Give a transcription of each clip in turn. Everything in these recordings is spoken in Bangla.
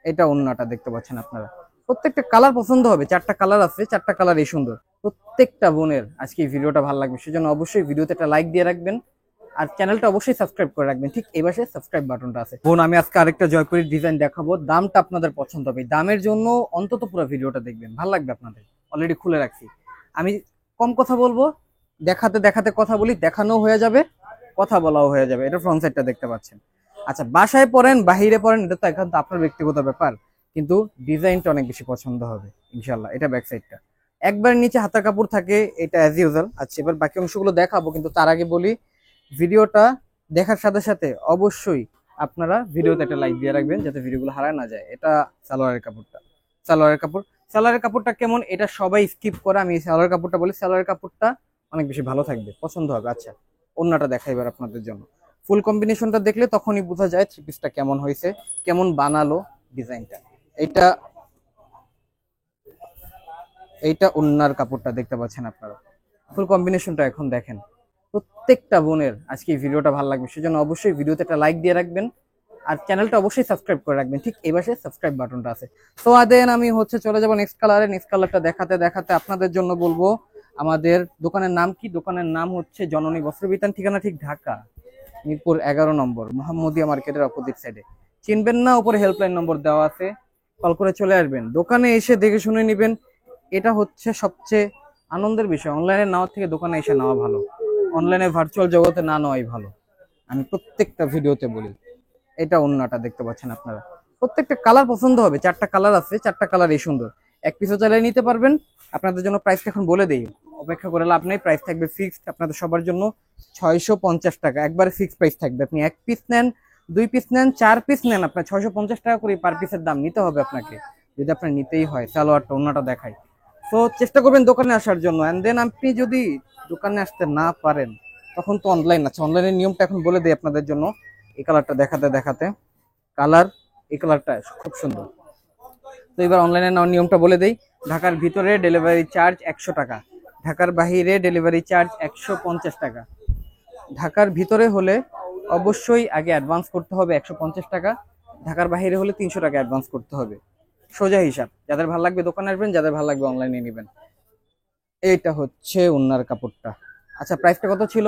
এটা ওন্নাটা দেখতে পাচ্ছেন আপনারা। প্রত্যেকটা কালার পছন্দ হবে, 4টা কালার আছে, 4টা কালারই সুন্দর। প্রত্যেকটা বোনের আজকে এই ভিডিওটা ভালো লাগবে, সেজন্য অবশ্যই ভিডিওতে একটা লাইক দিয়ে রাখবেন আর চ্যানেলটা অবশ্যই সাবস্ক্রাইব করে রাখবেন। ঠিক এই পাশে সাবস্ক্রাইব বাটনটা আছে। বোন আমি আজকে আরেকটা জয়পুরের ডিজাইন দেখাবো, দামটা আপনাদের পছন্দ হবে। দামের জন্য অন্তত পুরো ভিডিওটা দেখবেন, ভালো লাগবে আপনাদের। অলরেডি খুলে রাখছি, আমি কম কথা বলবো, দেখাতে দেখাতে কথা বলি, দেখানো হয়ে যাবে, কথা বলাও হয়ে যাবে। এটা ফ্রন্ট সাইডটা দেখতে পাচ্ছেন। আচ্ছা, বাসায় পরেন বাহিরে পরেন এটা তো একান্ত আপনার ব্যক্তিগত ব্যাপার, কিন্তু ডিজাইনটা অনেক বেশি পছন্দ হবে ইনশাল্লাহ। এটা ব্যাক সাইডটা, একবার নিচে হাতার কাপড় থাকে, এটা অ্যাজ ইউজুয়াল। আচ্ছা, এবার বাকি অংশগুলো দেখাবো, কিন্তু তার আগে বলি ভিডিওটা দেখার সাথে সাথে অবশ্যই আপনারা ভিডিওতে একটা লাইক দিয়ে রাখবেন যাতে ভিডিওগুলো হারায় না যায়। এটা সালোয়ারের কাপড়টা, সালোয়ারের কাপড়। সালোয়ারের কাপড়টা কেমন এটা সবাই স্কিপ করে, আমি সালোয়ারের কাপড়টা বলি। সালোয়ারের কাপড়টা অনেক বেশি ভালো থাকবে, পছন্দ হবে। আচ্ছা, ওন্নাটা দেখাই এবার আপনাদের জন্য। ফুল কম্বিনেশনটা দেখলে তখনই বোঝা যায় থ্রি পিসটা কেমন হয়েছে, কেমন বানালো ডিজাইনটা। এইটা এইটা ওন্নার কাপড়টা দেখতে পাচ্ছেন আপনারা। ফুল কম্বিনেশনটা এখন দেখেন। প্রত্যেকটা বোনের আজকে এই ভিডিওটা ভালো লাগবে, সেজন্য অবশ্যই ভিডিওতে একটা লাইক দিয়ে রাখবেন আর চ্যানেলটা অবশ্যই সাবস্ক্রাইব করে রাখবেন। ঠিক এই পাশে সাবস্ক্রাইব বাটনটা আছে। তো দেন আমি চলে যাব নেক্সট কালারে। নেক্সট কালারটা দেখাতে দেখাতে আপনাদের জন্য বলবো আমাদের দোকানের নাম কি। দোকানের নাম হচ্ছে জননী বস্ত্রবিতান, ঠিকানা ঠিক ঢাকা মিরপুর 11 নম্বর, মোহাম্মদিয়া মার্কেটের অপোজিট সাইডে। চিনবেন না, উপরে হেল্পলাইন নম্বর দেওয়া আছে, কল করে চলে আসবেন। দোকানে এসে দেখে শুনে নেবেন, এটা হচ্ছে সবচেয়ে আনন্দের বিষয়। অনলাইনে নেওয়ার থেকে দোকানে এসে নেওয়া ভালো, অনলাইনে ভার্চুয়াল জগতে না নেওয়াই ভালো, আমি প্রত্যেকটা ভিডিওতে বলি। এটা ওন্নাটা দেখতে পাচ্ছেন আপনারা। প্রত্যেকটা কালার পছন্দ হবে, 4টা কালার আছে, 4টা কালারই সুন্দর। এক পিসও চাইলে নিতে পারবেন। আপনাদের জন্য প্রাইসটা এখন বলে দেই, অপেক্ষা করে লাভ নেই। প্রাইস থাকবে ফিক্সড আপনাদের সবার জন্য 650 টাকা, একবারে ফিক্সড প্রাইস থাকবে। আপনি এক পিস নেন, 2 পিস নেন, 4 পিস নেন, আপনার 650 টাকা করে পার পিসের দাম নিতে হবে আপনাকে, যদি আপনার নিতেই হয়। সালোয়ারটা ওন্নাটা দেখাই। তো চেষ্টা করবেন দোকানে আসার জন্য। এন্ড দেন আপনি যদি দোকানে আসতে না পারেন তখন তো অনলাইন আছে। অনলাইনের নিয়মটা এখন বলে দিই আপনাদের জন্য। এই কালারটা দেখাতে দেখাতে, কালার এই কালারটা খুব সুন্দর। তো এবার অনলাইনে নেওয়ার নিয়মটা বলে দেই। ঢাকার ভিতরে ডেলিভারি চার্জ 100 টাকা, ঢাকার বাহিরে ডেলিভারি চার্জ 150 টাকা। ঢাকার ভিতরে হলে অবশ্যই আগে অ্যাডভান্স করতে হবে 150 টাকা, ঢাকার বাহিরে হলে 300 টাকা অ্যাডভান্স করতে হবে। সোজা হিসাব। যাদের ভালো লাগবে দোকানে আসবেন, যাদের ভালো লাগবে অনলাইনে নেবেন। এইটা হচ্ছে ওন্নার কাপড়টা। আচ্ছা, প্রাইসটা কত ছিল?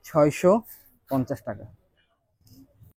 650 টাকা।